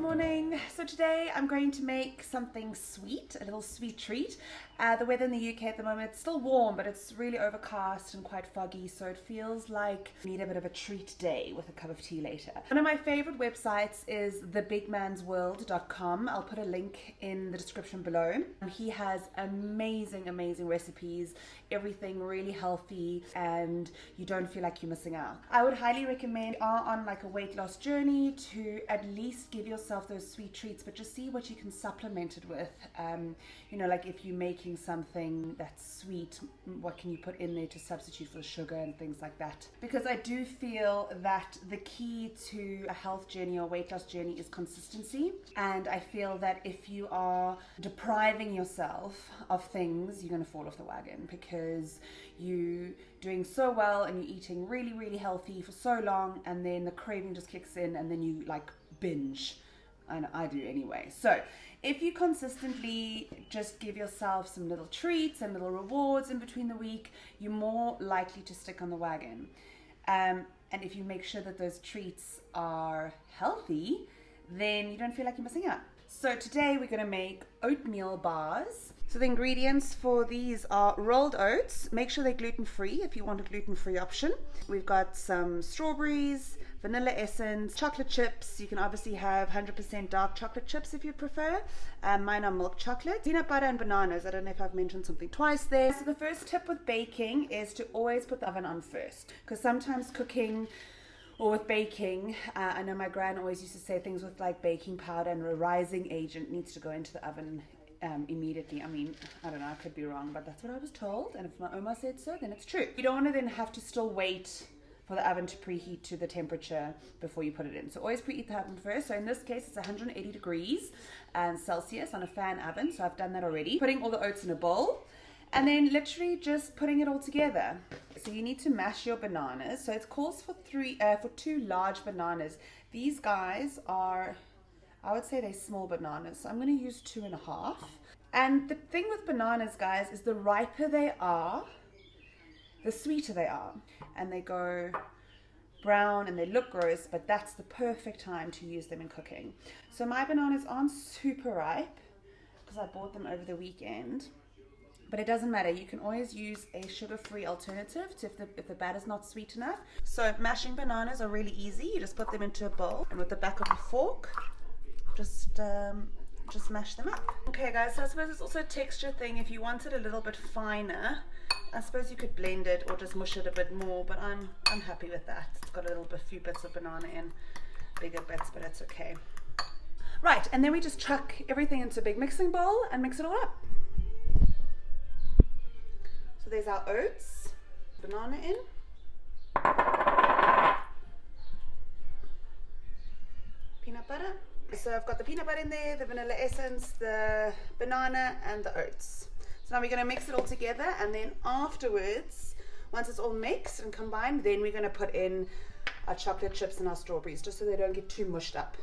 morning. So today I'm going to make something sweet, a little sweet treat. The weather in the UK at the moment, it's still warm, but it's really overcast and quite foggy, so it feels like I need a bit of a treat day with a cup of tea later. One of my favorite websites is thebigmansworld.com. I'll put a link in the description below. He has amazing recipes, everything really healthy, and you don't feel like you're missing out. I would highly recommend if you are on like a weight loss journey to at least give yourself those sweet treats, but just see what you can supplement it with. You know, like if you're making something that's sweet, what can you put in there to substitute for the sugar and things like that? Because I do feel that the key to a health journey or weight loss journey is consistency, and I feel that if you are depriving yourself of things, you're going to fall off the wagon, because you're doing so well and you're eating really healthy for so long, and then the craving just kicks in and then you like binge. And I do anyway. So if you consistently just give yourself some little treats and little rewards in between the week, you're more likely to stick on the wagon. And if you make sure that those treats are healthy, then you don't feel like you're missing out. So today we're going to make oatmeal bars. So the ingredients for these are rolled oats. Make sure they're gluten-free if you want a gluten-free option. We've got some strawberries, vanilla essence, chocolate chips. You can obviously have 100% dark chocolate chips if you prefer. Mine are milk chocolate. Peanut butter and bananas. I don't know if I've mentioned something twice there. So the first tip with baking is to always put the oven on first, because sometimes cooking or with baking, I know my gran always used to say things with like baking powder and a rising agent needs to go into the oven immediately. I mean, I don't know, I could be wrong, but that's what I was told, and if my Oma said so, then it's true. You don't want to then have to still wait for the oven to preheat to the temperature before you put it in. So always preheat the oven first. So in this case, it's 180 degrees Celsius on a fan oven. So I've done that already. Putting all the oats in a bowl, and then literally just putting it all together. So you need to mash your bananas. So it calls for two large bananas. These guys are, I would say they're small bananas, so I'm going to use 2.5. And the thing with bananas, guys, is the riper they are, the sweeter they are. And they go brown and they look gross, but that's the perfect time to use them in cooking. So my bananas aren't super ripe because I bought them over the weekend. But it doesn't matter, you can always use a sugar-free alternative if the batter's not sweet enough. So mashing bananas are really easy. You just put them into a bowl, and with the back of a fork, just mash them up. Okay guys, so I suppose it's also a texture thing. If you want it a little bit finer, I suppose you could blend it or just mush it a bit more, but I'm happy with that. It's got a few bits of banana in, bigger bits, but it's okay. Right, and then we just chuck everything into a big mixing bowl and mix it all up. So there's our oats, banana in. Peanut butter. So I've got the peanut butter in there, the vanilla essence, the banana, and the oats. So now we're going to mix it all together, and then afterwards, once it's all mixed and combined, then we're going to put in our chocolate chips and our strawberries, just so they don't get too mushed up.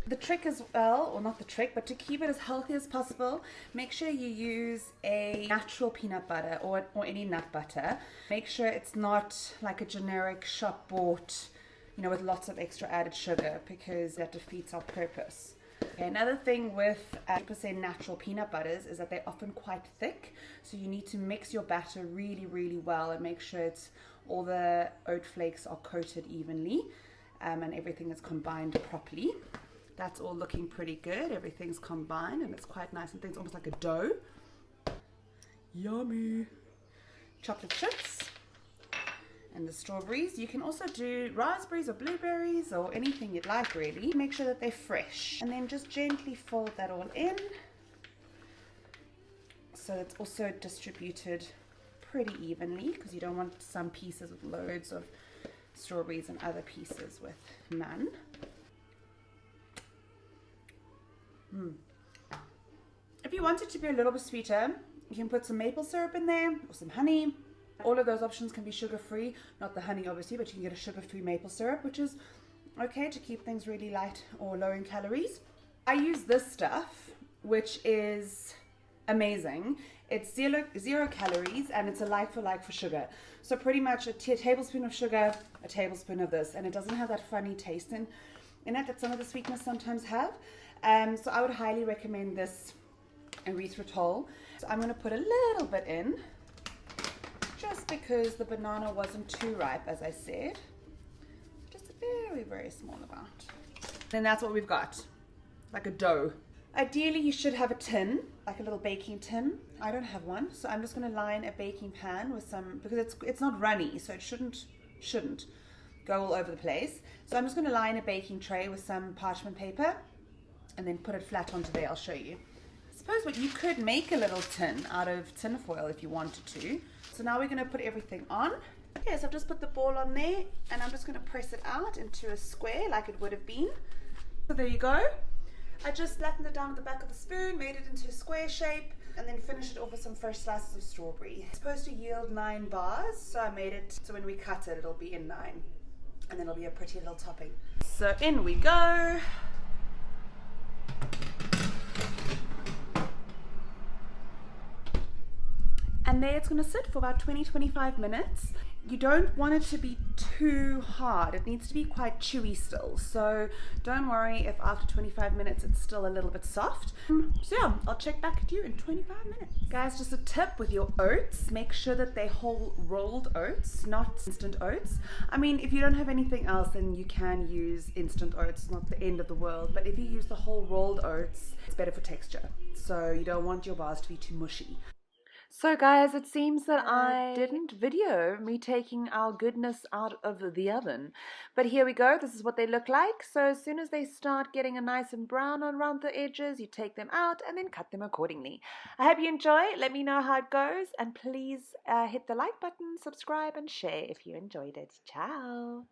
The trick as well, or not the trick, but to keep it as healthy as possible, make sure you use a natural peanut butter or any nut butter. Make sure it's not like a generic shop bought, you know, with lots of extra added sugar, because that defeats our purpose. Okay, another thing with 100% natural peanut butters is that they're often quite thick, so you need to mix your batter really well and make sure all the oat flakes are coated evenly, and everything is combined properly. That's all looking pretty good. Everything's combined and it's quite nice and things almost like a dough. Yummy. Chocolate chips and the strawberries. You can also do raspberries or blueberries or anything you'd like, really. Make sure that they're fresh, and then just gently fold that all in so it's also distributed pretty evenly, because you don't want some pieces with loads of strawberries and other pieces with none. If you want it to be a little bit sweeter, you can put some maple syrup in there or some honey. All of those options can be sugar-free, not the honey obviously, but you can get a sugar-free maple syrup, which is okay to keep things really light or low in calories. I use this stuff, which is amazing. It's zero calories, and it's a like for sugar. So pretty much a tablespoon of sugar, a tablespoon of this, and it doesn't have that funny taste in it that some of the sweetness sometimes have. So I would highly recommend this erythritol. So I'm going to put a little bit in, just because the banana wasn't too ripe, as I said. Just a very, very small amount. Then that's what we've got, like a dough. Ideally, you should have a tin, like a little baking tin. I don't have one, so I'm just going to line a baking pan with some, because it's not runny, so it shouldn't go all over the place. So I'm just going to line a baking tray with some parchment paper and then put it flat onto there. I'll show you. I suppose what you could make a little tin out of tin foil if you wanted to. So now we're going to put everything on. Okay, so I've just put the ball on there and I'm just going to press it out into a square like it would have been. So there you go. I just flattened it down with the back of the spoon, made it into a square shape, and then finished it off with some fresh slices of strawberry. It's supposed to yield 9 bars, so I made it so when we cut it, it'll be in 9. And then it'll be a pretty little topping. So in we go. And there it's going to sit for about 20-25 minutes. You don't want it to be too hard. It needs to be quite chewy still. So don't worry if after 25 minutes it's still a little bit soft. So yeah, I'll check back at you in 25 minutes. Guys, just a tip with your oats, make sure that they're whole rolled oats, not instant oats. I mean, if you don't have anything else, then you can use instant oats, not the end of the world. But if you use the whole rolled oats, it's better for texture. So you don't want your bars to be too mushy. So guys, it seems that I didn't video me taking our goodness out of the oven. But here we go, this is what they look like. So as soon as they start getting a nice and brown around the edges, you take them out and then cut them accordingly. I hope you enjoy, let me know how it goes, and please hit the like button, subscribe and share if you enjoyed it. Ciao!